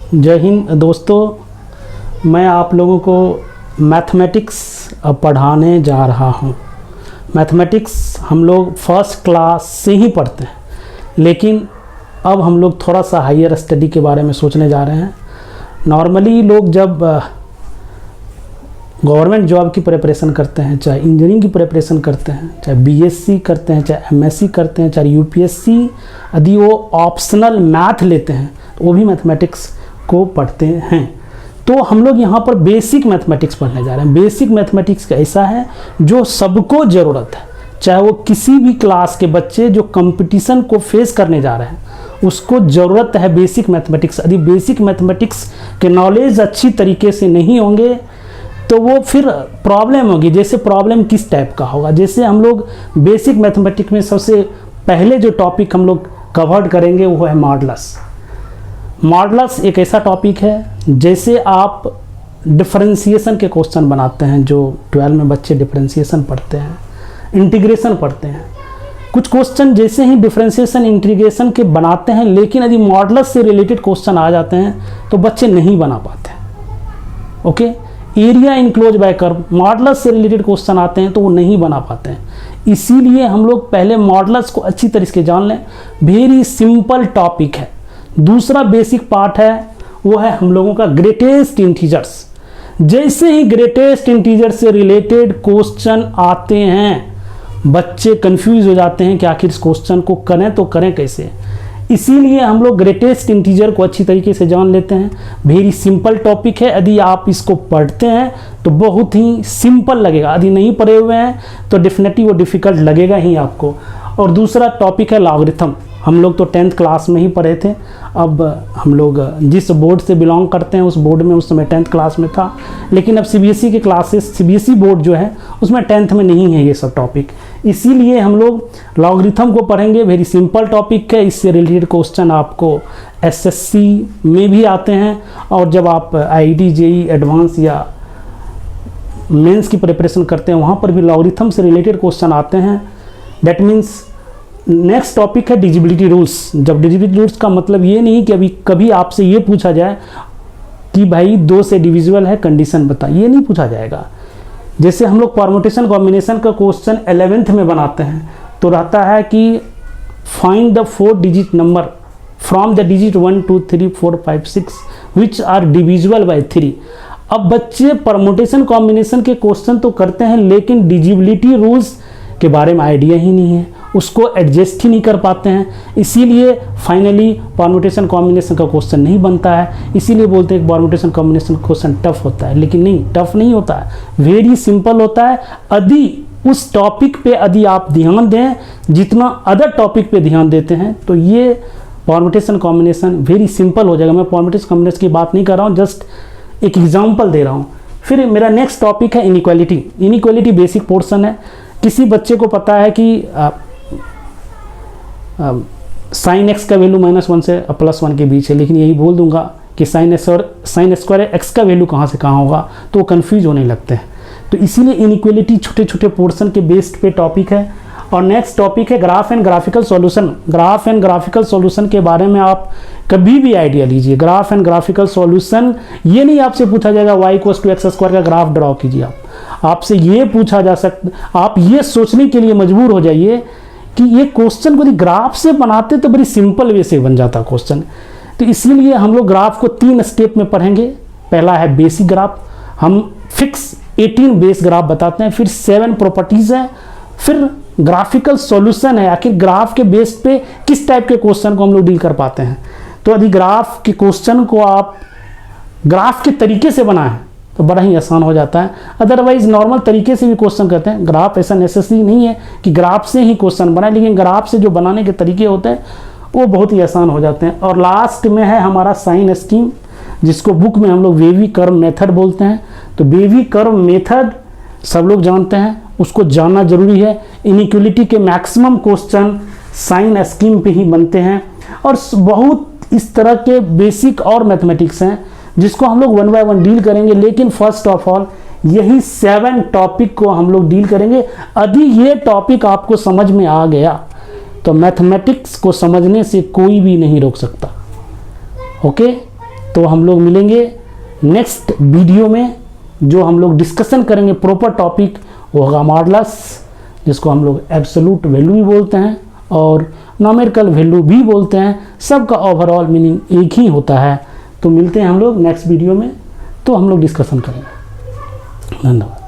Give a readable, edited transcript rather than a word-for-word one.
जय हिंद दोस्तों, मैं आप लोगों को मैथमेटिक्स पढ़ाने जा रहा हूँ। मैथमेटिक्स हम लोग फर्स्ट क्लास से ही पढ़ते हैं, लेकिन अब हम लोग थोड़ा सा हायर स्टडी के बारे में सोचने जा रहे हैं। नॉर्मली लोग जब गवर्नमेंट जॉब की प्रिपरेशन करते हैं, चाहे इंजीनियरिंग की प्रिपरेशन करते हैं, चाहे बीएससी करते हैं, चाहे एमएससी करते हैं, चाहे यूपीएससी, यदि वो ऑप्शनल मैथ लेते हैं तो वो भी मैथमेटिक्स को पढ़ते हैं। तो हम लोग यहाँ पर बेसिक मैथमेटिक्स पढ़ने जा रहे हैं। बेसिक मैथमेटिक्स ऐसा है जो सबको ज़रूरत है, चाहे वो किसी भी क्लास के बच्चे जो कंपटीशन को फेस करने जा रहे हैं उसको ज़रूरत है बेसिक मैथमेटिक्स। यदि बेसिक मैथमेटिक्स के नॉलेज अच्छी तरीके से नहीं होंगे तो वो फिर प्रॉब्लम होगी। जैसे प्रॉब्लम किस टाइप का होगा, जैसे हम लोग बेसिक मैथमेटिक्स में सबसे पहले जो टॉपिक हम लोग कवर्ड करेंगे वो है मॉडुलस। मॉडुलस एक ऐसा टॉपिक है जैसे आप डिफरेंशिएशन के क्वेश्चन बनाते हैं, जो 12 में बच्चे डिफरेंशिएशन पढ़ते हैं, इंटीग्रेशन पढ़ते हैं। कुछ क्वेश्चन जैसे ही डिफरेंशिएशन इंटीग्रेशन के बनाते हैं, लेकिन यदि मॉडुलस से रिलेटेड क्वेश्चन आ जाते हैं तो बच्चे नहीं बना पाते। Okay, area enclose by curve, modulus से रिलेटेड क्वेश्चन आते हैं तो वो नहीं बना पाते हैं। इसीलिए हम लोग पहले मॉडुलस को अच्छी तरीके से जान लें। वेरी सिंपल टॉपिक है। दूसरा बेसिक पार्ट है वो है हम लोगों का ग्रेटेस्ट इंटीजर्स। जैसे ही ग्रेटेस्ट इंटीजर से रिलेटेड क्वेश्चन आते हैं बच्चे कंफ्यूज हो जाते हैं कि आखिर इस क्वेश्चन को करें तो करें कैसे। इसीलिए हम लोग ग्रेटेस्ट इंटीजर को अच्छी तरीके से जान लेते हैं। वेरी सिंपल टॉपिक है, यदि आप इसको पढ़ते हैं तो बहुत ही सिंपल लगेगा। यदि नहीं पढ़े हुए हैं तो डेफिनेटली वो डिफ़िकल्ट लगेगा ही आपको। और दूसरा टॉपिक है लॉगरिथम। हम लोग तो 10th क्लास में ही पढ़े थे। अब हम लोग जिस बोर्ड से बिलोंग करते हैं उस बोर्ड में उस समय 10th क्लास में था, लेकिन अब सीबीएसई के क्लासेस, सीबीएसई बोर्ड जो है उसमें 10th में नहीं है ये सब टॉपिक। इसीलिए हम लोग लॉगरिथम को पढ़ेंगे। वेरी सिंपल टॉपिक है। इससे रिलेटेड क्वेश्चन आपको एसएससी में भी आते हैं, और जब आप आईआईटी, जेईई एडवांस या मेंस की प्रिपरेशन करते हैं वहाँ पर भी लॉगरिथम से रिलेटेड क्वेश्चन आते हैं। दैट मीन्स नेक्स्ट टॉपिक है डिविजिबिलिटी रूल्स। जब डिविजिबिलिटी रूल्स का मतलब ये नहीं कि अभी कभी आपसे ये पूछा जाए कि भाई 2 से डिविजिबल है, कंडीशन बता, ये नहीं पूछा जाएगा। जैसे हम लोग परमुटेशन कॉम्बिनेशन का क्वेश्चन 11th में बनाते हैं तो रहता है कि find the 4 digit number from the digit 1 2 3 4 5 6 which are divisible by 3। अब बच्चे परमुटेशन कॉम्बिनेशन के क्वेश्चन तो करते हैं, लेकिन डिविजिबिलिटी रूल्स के बारे में आइडिया ही नहीं है, उसको एडजस्ट ही नहीं कर पाते हैं। इसीलिए फाइनली परमुटेशन कॉम्बिनेशन का क्वेश्चन नहीं बनता है। इसीलिए बोलते हैं कि परमुटेशन कॉम्बिनेशन क्वेश्चन टफ होता है, लेकिन नहीं, टफ नहीं होता है, वेरी सिंपल होता है। यदि उस टॉपिक पे यदि आप ध्यान दें जितना अदर टॉपिक पे ध्यान देते हैं तो ये परमुटेशन कॉम्बिनेशन वेरी सिंपल हो जाएगा। मैं परमुटेशन कॉम्बिनेशन की बात नहीं कर रहा हूँ, जस्ट एक एग्जाम्पल दे रहा हूँ। फिर मेरा नेक्स्ट टॉपिक है इनइक्वालिटी। इनइक्वालिटी बेसिक पोर्शन है। किसी बच्चे को पता है कि साइन एक्स का वैल्यू -1 से +1 के बीच है, लेकिन यही बोल दूंगा कि साइन स्क्वायर एक्स का वैल्यू कहाँ से कहाँ होगा, तो वो कन्फ्यूज होने लगते हैं। तो इसीलिए इनइक्वालिटी छोटे छोटे पोर्शन के बेस्ड पे टॉपिक है। और नेक्स्ट टॉपिक है graph and graphical solution. Graph and graphical solution के बारे में आप कभी भी आइडिया लीजिए। ग्राफ एंड ग्राफिकल सॉल्यूशन ये नहीं आपसे पूछा जाएगा y = x² का ग्राफ ड्रॉ कीजिए। आपसे ये पूछा जा सकता, आप ये सोचने के लिए मजबूर हो जाइए कि ये क्वेश्चन को यदि ग्राफ से बनाते तो बड़ी सिंपल वे से बन जाता क्वेश्चन। तो इसीलिए हम लोग ग्राफ को 3 स्टेप में पढ़ेंगे। पहला है बेसिक ग्राफ, हम फिक्स 18 बेस ग्राफ बताते हैं। फिर 7 प्रॉपर्टीज है। फिर ग्राफिकल सॉल्यूशन है, आखिर ग्राफ के बेस पे किस टाइप के क्वेश्चन को हम लोग डील कर पाते हैं। तो यदि ग्राफ के क्वेश्चन को आप ग्राफ के तरीके से बनाएं तो बड़ा ही आसान हो जाता है। अदरवाइज नॉर्मल तरीके से भी क्वेश्चन करते हैं। ग्राफ ऐसा नेसेसरी नहीं है कि ग्राफ से ही क्वेश्चन बनाए, लेकिन ग्राफ से जो बनाने के तरीके होते हैं वो बहुत ही आसान हो जाते हैं। और लास्ट में है हमारा साइन स्कीम, जिसको बुक में हम लोग वेवी कर्व मेथड बोलते हैं। तो वेवी कर्व मेथड सब लोग जानते हैं, उसको जानना जरूरी है। इनइक्वालिटी के मैक्सिमम क्वेश्चन साइन स्कीम पे ही बनते हैं। और बहुत इस तरह के बेसिक और मैथमेटिक्स हैं जिसको हम लोग 1 by 1 डील करेंगे, लेकिन फर्स्ट ऑफ ऑल यही 7 टॉपिक को हम लोग डील करेंगे। यदि ये टॉपिक आपको समझ में आ गया तो मैथमेटिक्स को समझने से कोई भी नहीं रोक सकता। ओके, तो हम लोग मिलेंगे नेक्स्ट वीडियो में, जो हम लोग डिस्कशन करेंगे प्रॉपर टॉपिक वो होगा मॉडुलस, जिसको हम लोग एब्सोल्यूट वैल्यू भी बोलते हैं और नॉमेरिकल वैल्यू भी बोलते हैं। सबका ओवरऑल मीनिंग एक ही होता है। तो मिलते हैं हम लोग नेक्स्ट वीडियो में, तो हम लोग डिस्कशन करेंगे। धन्यवाद।